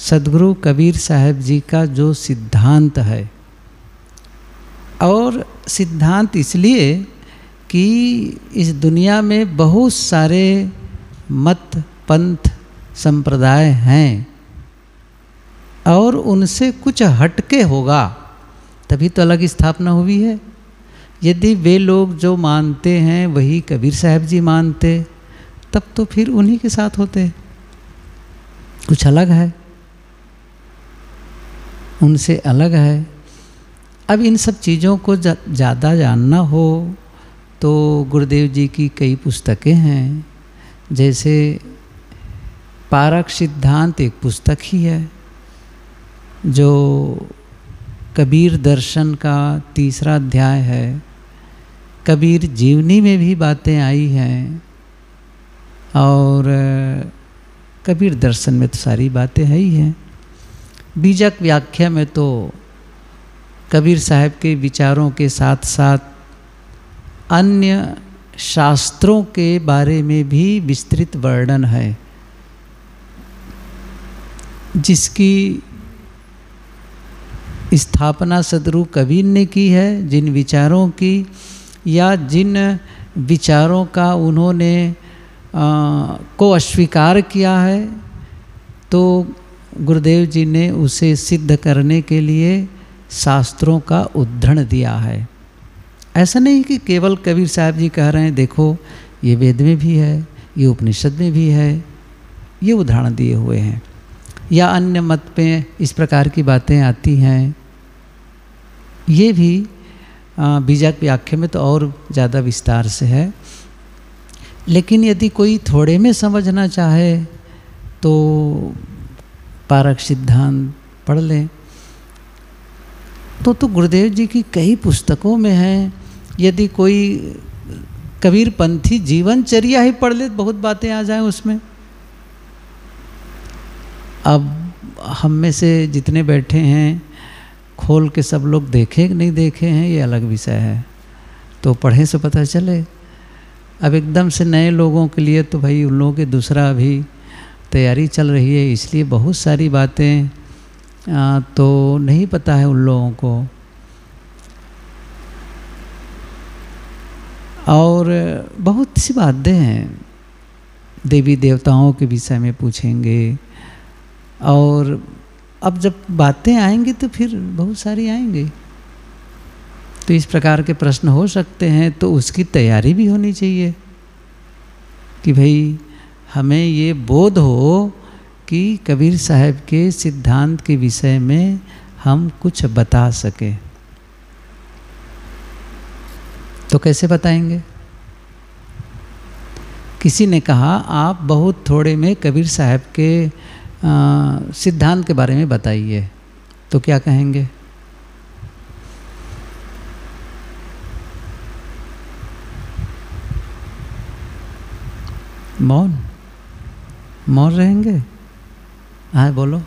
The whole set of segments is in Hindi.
सद्गुरु कबीर साहब जी का जो सिद्धांत है, और सिद्धांत इसलिए कि इस दुनिया में बहुत सारे मत पंथ संप्रदाय हैं और उनसे कुछ हटके होगा तभी तो अलग स्थापना हुई है। यदि वे लोग जो मानते हैं वही कबीर साहब जी मानते, तब तो फिर उन्हीं के साथ होते। कुछ अलग है, उनसे अलग है। अब इन सब चीज़ों को ज़्यादा जानना हो तो गुरुदेव जी की कई पुस्तकें हैं, जैसे पारक सिद्धांत एक पुस्तक ही है, जो कबीर दर्शन का 3रा अध्याय है। कबीर जीवनी में भी बातें आई हैं और कबीर दर्शन में तो सारी बातें है ही हैं। बीजक व्याख्या में तो कबीर साहब के विचारों के साथ साथ अन्य शास्त्रों के बारे में भी विस्तृत वर्णन है, जिसकी स्थापना सद्गुरु कबीर ने की है। जिन विचारों की या जिन विचारों का उन्होंने को अस्वीकार किया है, तो गुरुदेव जी ने उसे सिद्ध करने के लिए शास्त्रों का उद्धरण दिया है। ऐसा नहीं कि केवल कबीर साहब जी कह रहे हैं देखो ये वेद में भी है, ये उपनिषद में भी है, ये उदाहरण दिए हुए हैं, या अन्य मत पे इस प्रकार की बातें आती हैं। ये भी बीजक व्याख्या में तो और ज़्यादा विस्तार से है। लेकिन यदि कोई थोड़े में समझना चाहे तो पारक सिद्धांत पढ़ लें, तो गुरुदेव जी की कई पुस्तकों में है। यदि कोई कबीर पंथी जीवनचर्या ही पढ़ ले तो बहुत बातें आ जाएं उसमें। अब हम में से जितने बैठे हैं खोल के सब लोग देखे कि नहीं देखे हैं ये अलग विषय है, तो पढ़ें से पता चले। अब एकदम से नए लोगों के लिए तो भाई उन लोगों के दूसरा अभी तैयारी चल रही है, इसलिए बहुत सारी बातें तो नहीं पता है उन लोगों को। और बहुत सी बातें हैं, देवी देवताओं के विषय में पूछेंगे, और अब जब बातें आएंगी तो फिर बहुत सारी आएंगी। तो इस प्रकार के प्रश्न हो सकते हैं, तो उसकी तैयारी भी होनी चाहिए कि भाई हमें ये बोध हो कि कबीर साहब के सिद्धांत के विषय में हम कुछ बता सकें। तो कैसे बताएंगे? किसी ने कहा आप बहुत थोड़े में कबीर साहब के सिद्धांत के बारे में बताइए, तो क्या कहेंगे? मौन रहेंगे? हाँ बोलो।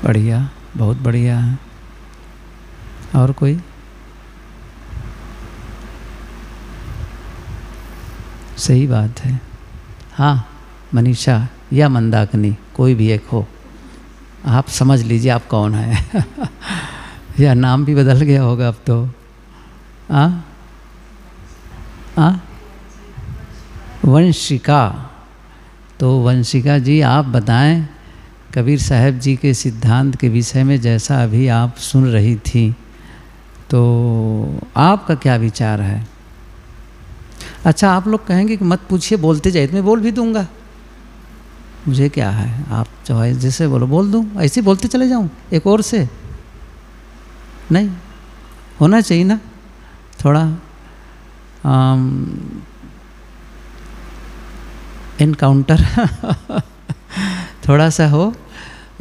बढ़िया, बहुत बढ़िया है। और कोई? सही बात है। हाँ मनीषा या मंदाकिनी, कोई भी एक हो, आप समझ लीजिए आप कौन है। या नाम भी बदल गया होगा अब तो। वंशिका। तो वंशिका जी आप बताएं कबीर साहब जी के सिद्धांत के विषय में, जैसा अभी आप सुन रही थी, तो आपका क्या विचार है? अच्छा आप लोग कहेंगे कि मत पूछिए, बोलते जाइए, तो मैं बोल भी दूंगा, मुझे क्या है, आप चाहे जैसे बोलो बोल दूं, ऐसे बोलते चले जाऊं एक और से? नहीं, होना चाहिए ना थोड़ा एनकाउंटर थोड़ा सा हो,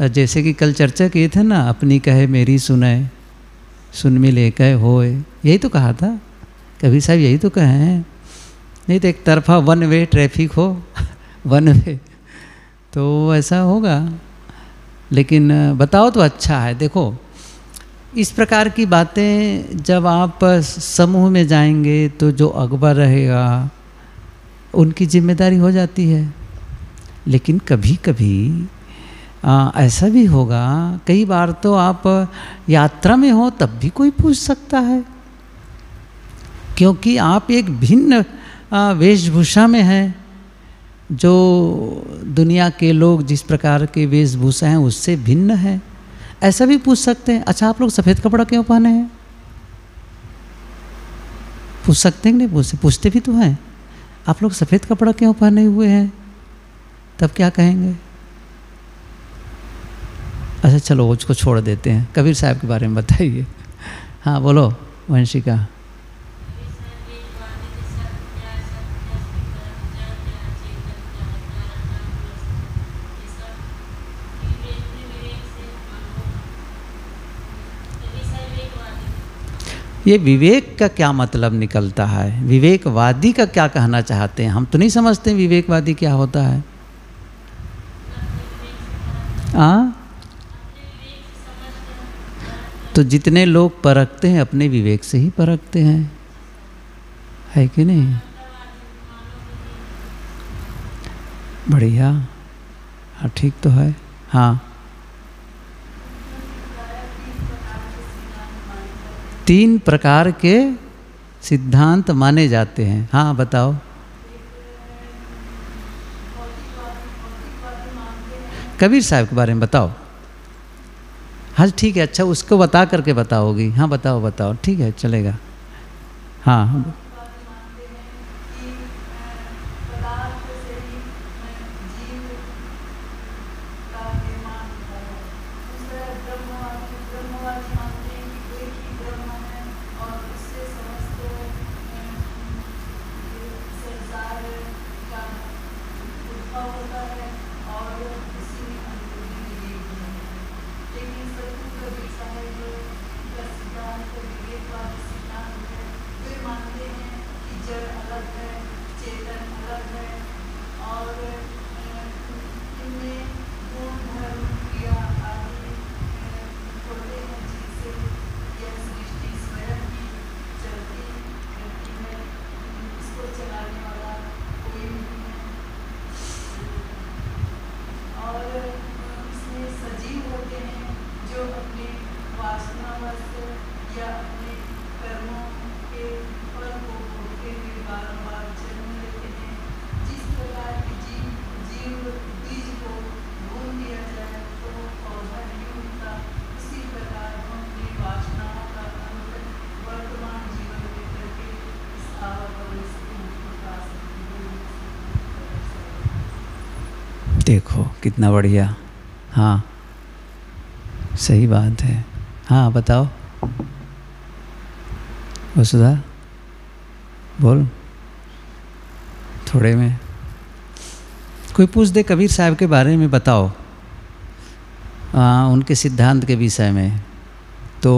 जैसे कि कल चर्चा किए थे ना, अपनी कहे मेरी सुने, सुन मिले कहे होए, यही तो कहा था कबीर साहब, यही तो कहे हैं। नहीं तो एक तरफा वन वे ट्रैफिक हो वन वे, तो ऐसा होगा। लेकिन बताओ तो अच्छा है। देखो इस प्रकार की बातें जब आप समूह में जाएंगे तो जो अकबर रहेगा उनकी जिम्मेदारी हो जाती है। लेकिन कभी कभी ऐसा भी होगा, कई बार तो आप यात्रा में हो तब भी कोई पूछ सकता है, क्योंकि आप एक भिन्न वेशभूषा में हैं। जो दुनिया के लोग जिस प्रकार के वेशभूषा हैं उससे भिन्न है, ऐसा भी पूछ सकते हैं। अच्छा आप लोग सफ़ेद कपड़ा क्यों पहने हैं, पूछ सकते हैं कि नहीं? पूछते भी तो हैं, आप लोग सफ़ेद कपड़ा क्यों पहने हुए हैं, तब क्या कहेंगे? अच्छा चलो उसको छोड़ देते हैं, कबीर साहब के बारे में बताइए। हाँ बोलो वंशिका। ये विवेक का क्या मतलब निकलता है, विवेकवादी का क्या कहना चाहते हैं? हम तो नहीं समझते विवेकवादी क्या होता है। तो जितने लोग परखते हैं अपने विवेक से ही परखते हैं, है कि नहीं? बढ़िया, हाँ ठीक तो है। हाँ 3 प्रकार के सिद्धांत माने जाते हैं। हाँ बताओ। कबीर साहब के बारे में बताओ। हाँ ठीक है, अच्छा उसको बता करके बताओगी। हाँ बताओ बताओ, ठीक है चलेगा। हाँ देखो कितना बढ़िया। हाँ सही बात है। हाँ बताओ वसुधा, बोल थोड़े में। कोई पूछ दे कबीर साहब के बारे में बताओ, उनके सिद्धांत के विषय में, तो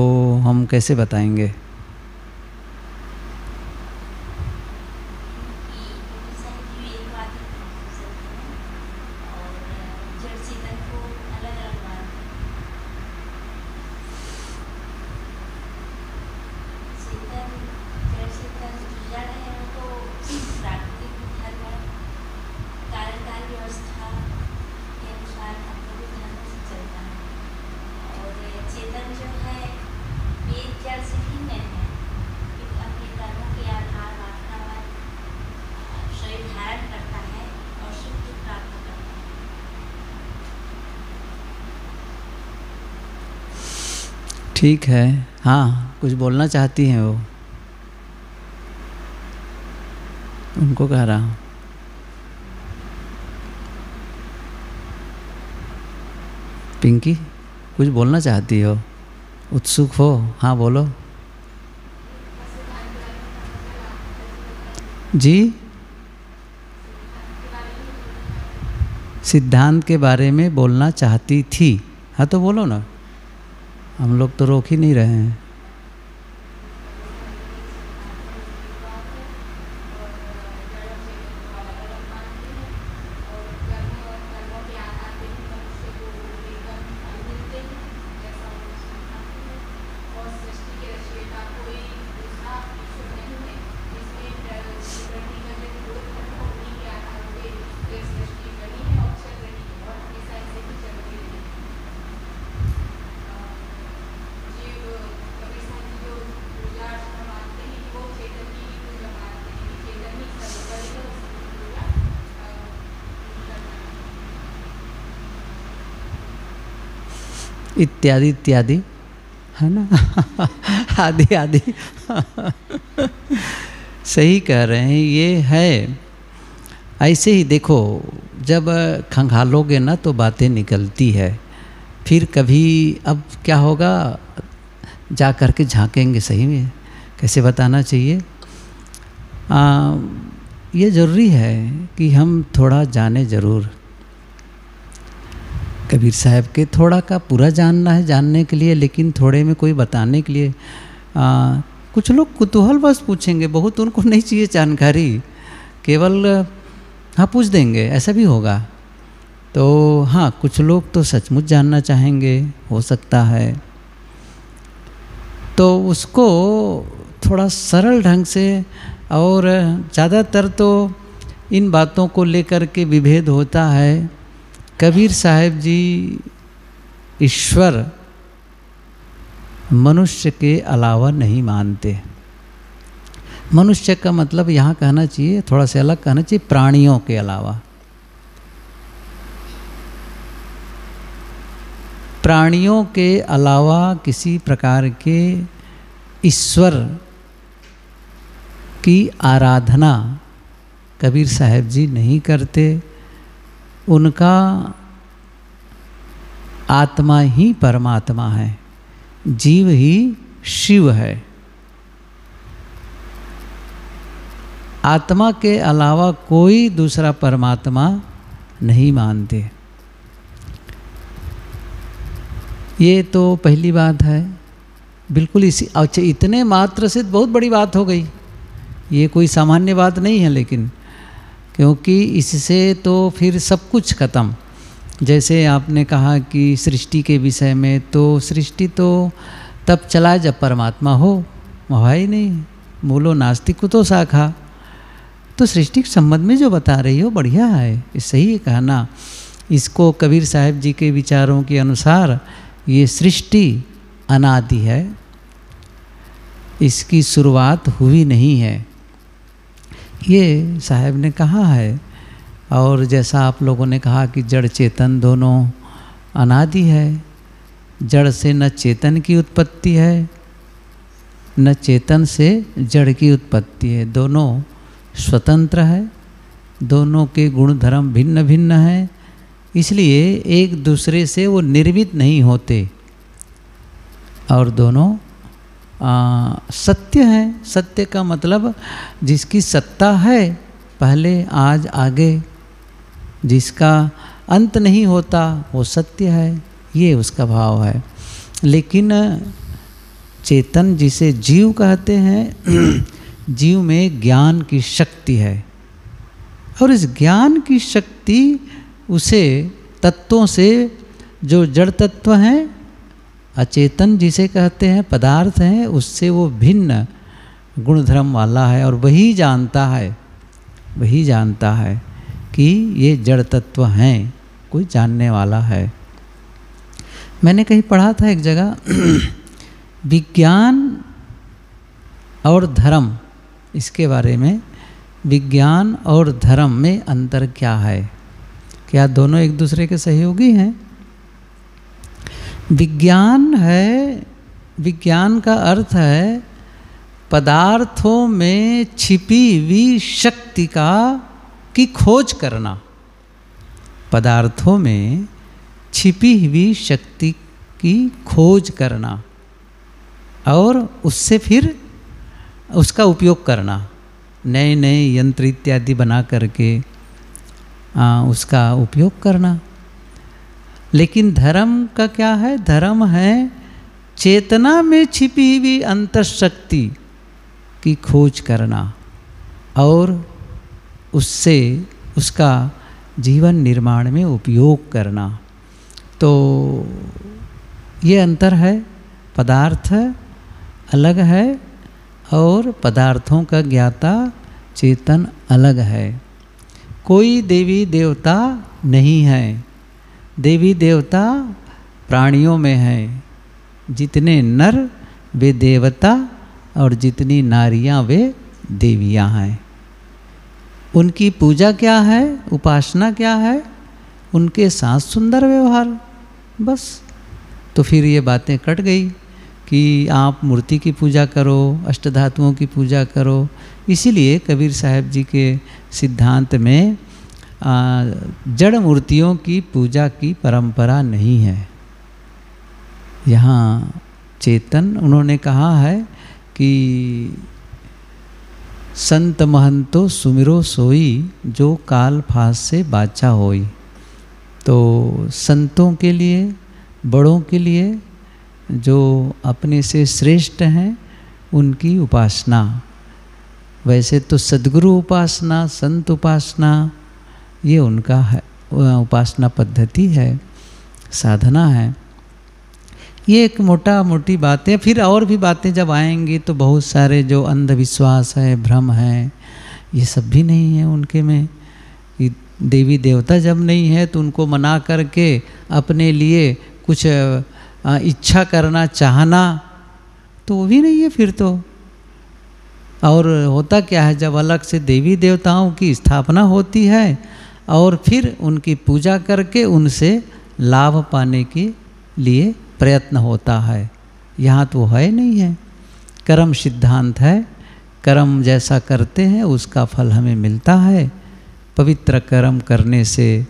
हम कैसे बताएंगे? ठीक है। हाँ कुछ बोलना चाहती हैं वो, उनको कह रहा हूँ। पिंकी कुछ बोलना चाहती हो, उत्सुक हो? हाँ बोलो। जी, सिद्धांत के बारे में बोलना चाहती थी। हाँ तो बोलो ना, हम लोग तो रोक ही नहीं रहे हैं। इत्यादि इत्यादि, है ना। आदि आदि। सही कह रहे हैं, ये है। ऐसे ही देखो, जब खंगालोगे ना तो बातें निकलती है। फिर कभी अब क्या होगा, जा कर के झांकेंगे सही में, कैसे बताना चाहिए। ये ज़रूरी है कि हम थोड़ा जाने ज़रूर। कबीर साहब के थोड़ा का पूरा जानना है जानने के लिए, लेकिन थोड़े में कोई बताने के लिए कुछ लोग कुतूहल बस पूछेंगे, बहुत उनको नहीं चाहिए जानकारी, केवल हाँ पूछ देंगे, ऐसा भी होगा। तो हाँ, कुछ लोग तो सचमुच जानना चाहेंगे, हो सकता है। तो उसको थोड़ा सरल ढंग से, और ज़्यादातर तो इन बातों को लेकर के विभेद होता है। कबीर साहब जी ईश्वर मनुष्य के अलावा नहीं मानते। मनुष्य का मतलब यहाँ कहना चाहिए, थोड़ा सा अलग कहना चाहिए, प्राणियों के अलावा। प्राणियों के अलावा किसी प्रकार के ईश्वर की आराधना कबीर साहब जी नहीं करते। उनका आत्मा ही परमात्मा है, जीव ही शिव है। आत्मा के अलावा कोई दूसरा परमात्मा नहीं मानते। ये तो पहली बात है। बिल्कुल इसी, अच्छा इतने मात्र से बहुत बड़ी बात हो गई। ये कोई सामान्य बात नहीं है, लेकिन क्योंकि इससे तो फिर सब कुछ खत्म। जैसे आपने कहा कि सृष्टि के विषय में, तो सृष्टि तो तब चला जब परमात्मा हो, वहाँ ही नहीं। मूलो नास्तिक तो शाखा। तो सृष्टि के संबंध में जो बता रही हो बढ़िया है, सही है कहना। इसको कबीर साहब जी के विचारों के अनुसार ये सृष्टि अनादि है, इसकी शुरुआत हुई नहीं है, ये साहब ने कहा है। और जैसा आप लोगों ने कहा कि जड़ चेतन दोनों अनादि है। जड़ से न चेतन की उत्पत्ति है, न चेतन से जड़ की उत्पत्ति है। दोनों स्वतंत्र है, दोनों के गुण धर्म भिन्न भिन्न हैं, इसलिए एक दूसरे से वो निर्मित नहीं होते। और दोनों सत्य है। सत्य का मतलब जिसकी सत्ता है पहले आज आगे, जिसका अंत नहीं होता वो सत्य है, ये उसका भाव है। लेकिन चेतन जिसे जीव कहते हैं, जीव में ज्ञान की शक्ति है, और इस ज्ञान की शक्ति उसे तत्वों से, जो जड़ तत्व हैं, अचेतन जिसे कहते हैं, पदार्थ हैं, उससे वो भिन्न गुणधर्म वाला है। और वही जानता है कि ये जड़ तत्व हैं, कोई जानने वाला है। मैंने कहीं पढ़ा था एक जगह, विज्ञान और धर्म, इसके बारे में, विज्ञान और धर्म में अंतर क्या है? क्या दोनों एक दूसरे के सहयोगी हैं? विज्ञान है, विज्ञान का अर्थ है पदार्थों में छिपी हुई शक्ति की खोज करना। पदार्थों में छिपी हुई शक्ति की खोज करना और उससे फिर उसका उपयोग करना, नए नए यंत्र इत्यादि बना करके उसका उपयोग करना। लेकिन धर्म का क्या है? धर्म है चेतना में छिपी हुई अंतःशक्ति की खोज करना और उससे उसका जीवन निर्माण में उपयोग करना। तो ये अंतर है। पदार्थ अलग है और पदार्थों का ज्ञाता चेतन अलग है। कोई देवी देवता नहीं है। देवी देवता प्राणियों में है। जितने नर वे देवता और जितनी नारियां वे देवियां हैं। उनकी पूजा क्या है? उपासना क्या है? उनके साथ सुंदर व्यवहार, बस। तो फिर ये बातें कट गई कि आप मूर्ति की पूजा करो, अष्टधातुओं की पूजा करो। इसीलिए कबीर साहब जी के सिद्धांत में जड़ मूर्तियों की पूजा की परंपरा नहीं है। यहाँ चेतन उन्होंने कहा है कि संत महंतो सुमिरो सोई जो काल फास से बाचा होई। तो संतों के लिए, बड़ों के लिए, जो अपने से श्रेष्ठ हैं, उनकी उपासना। वैसे तो सद्गुरु उपासना, संत उपासना, ये उनका है, उपासना पद्धति है, साधना है। ये एक मोटी बातें। फिर और भी बातें जब आएंगी तो बहुत सारे जो अंधविश्वास है, भ्रम है, ये सब भी नहीं है उनके में। देवी देवता जब नहीं है तो उनको मना करके अपने लिए कुछ इच्छा करना, चाहना, तो वो भी नहीं है फिर तो। और होता क्या है, जब अलग से देवी देवताओं की स्थापना होती है और फिर उनकी पूजा करके उनसे लाभ पाने के लिए प्रयत्न होता है। यहाँ तो है नहीं है। कर्म सिद्धांत है। कर्म जैसा करते हैं उसका फल हमें मिलता है। पवित्र कर्म करने से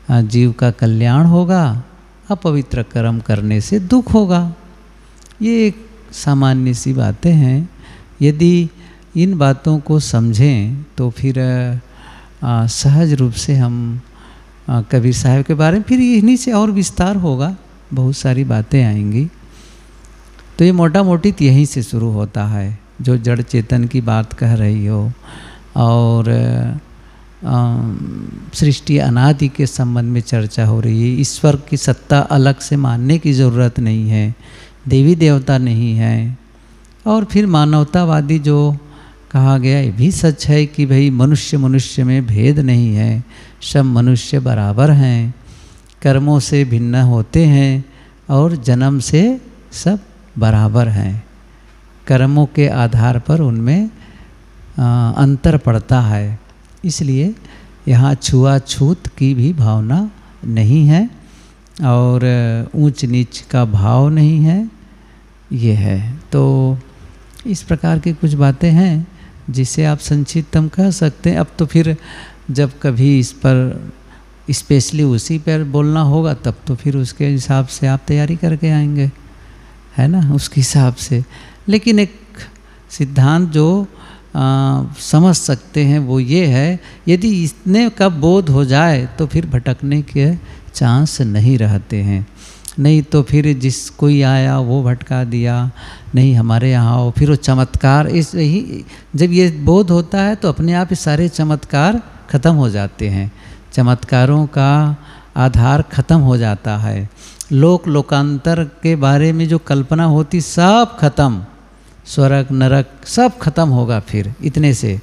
जीव का कल्याण होगा, अपवित्र कर्म करने से दुख होगा। ये एक सामान्य सी बातें हैं। यदि इन बातों को समझें तो फिर सहज रूप से हम कबीर साहब के बारे में फिर इन्हीं से और विस्तार होगा, बहुत सारी बातें आएंगी। तो ये मोटा मोटी यहीं से शुरू होता है, जो जड़ चेतन की बात कह रही हो और सृष्टि अनादि के संबंध में चर्चा हो रही है। ईश्वर की सत्ता अलग से मानने की ज़रूरत नहीं है, देवी देवता नहीं है। और फिर मानवतावादी जो कहा गया, ये भी सच है कि भाई मनुष्य मनुष्य में भेद नहीं है, सब मनुष्य बराबर हैं, कर्मों से भिन्न होते हैं और जन्म से सब बराबर हैं। कर्मों के आधार पर उनमें अंतर पड़ता है। इसलिए यहाँ छुआछूत की भी भावना नहीं है और ऊंच नीच का भाव नहीं है। ये है। तो इस प्रकार की कुछ बातें हैं जिसे आप संक्षिप्तम कह सकते हैं। अब तो फिर जब कभी इस पर स्पेशली उसी पर बोलना होगा तब तो फिर उसके हिसाब से आप तैयारी करके आएंगे, है ना, उसके हिसाब से। लेकिन एक सिद्धांत जो समझ सकते हैं वो ये है, यदि इतने का बोध हो जाए तो फिर भटकने के चांस नहीं रहते हैं। नहीं तो फिर जिस कोई आया वो भटका दिया, नहीं हमारे यहाँ आओ, फिर वो चमत्कार, इस ही जब ये बोध होता है तो अपने आप सारे चमत्कार खत्म हो जाते हैं। चमत्कारों का आधार खत्म हो जाता है। लोकांतर के बारे में जो कल्पना होती सब खत्म, स्वर्ग नरक सब खत्म होगा फिर इतने से।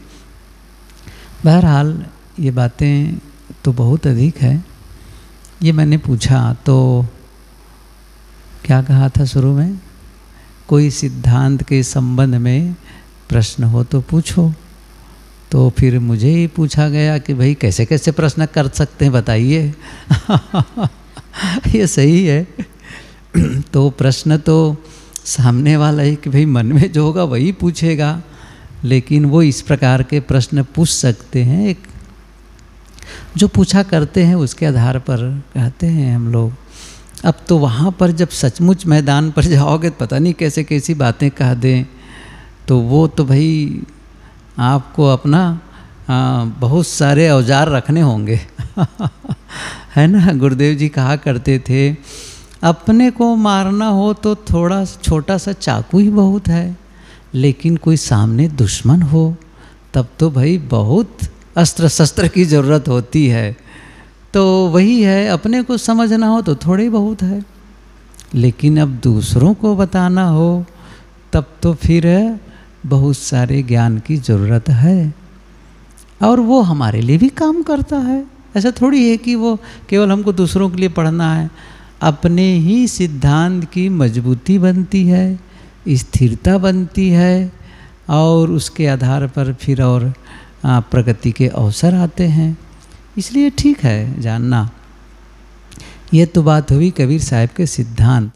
बहरहाल ये बातें तो बहुत अधिक है। ये मैंने पूछा तो क्या कहा था शुरू में, कोई सिद्धांत के संबंध में प्रश्न हो तो पूछो। तो फिर मुझे ही पूछा गया कि भाई कैसे कैसे प्रश्न कर सकते हैं बताइए। ये सही है। तो प्रश्न तो सामने वाला ही कि भाई मन में जो होगा वही पूछेगा, लेकिन वो इस प्रकार के प्रश्न पूछ सकते हैं। एक जो पूछा करते हैं उसके आधार पर कहते हैं हम लोग। अब तो वहाँ पर जब सचमुच मैदान पर जाओगे तो पता नहीं कैसे कैसी बातें कह दें, तो वो तो भाई आपको अपना बहुत सारे औजार रखने होंगे है ना। गुरुदेव जी कहा करते थे अपने को मारना हो तो थोड़ा छोटा सा चाकू ही बहुत है, लेकिन कोई सामने दुश्मन हो तब तो भाई बहुत अस्त्र शस्त्र की ज़रूरत होती है। तो वही है, अपने को समझना हो तो थोड़े बहुत है, लेकिन अब दूसरों को बताना हो तब तो फिर बहुत सारे ज्ञान की ज़रूरत है। और वो हमारे लिए भी काम करता है। ऐसा थोड़ी है कि वो केवल हमको दूसरों के लिए पढ़ना है। अपने ही सिद्धांत की मजबूती बनती है, स्थिरता बनती है, और उसके आधार पर फिर और प्रगति के अवसर आते हैं। इसलिए ठीक है जानना। ये तो बात हुई कबीर साहब के सिद्धांत।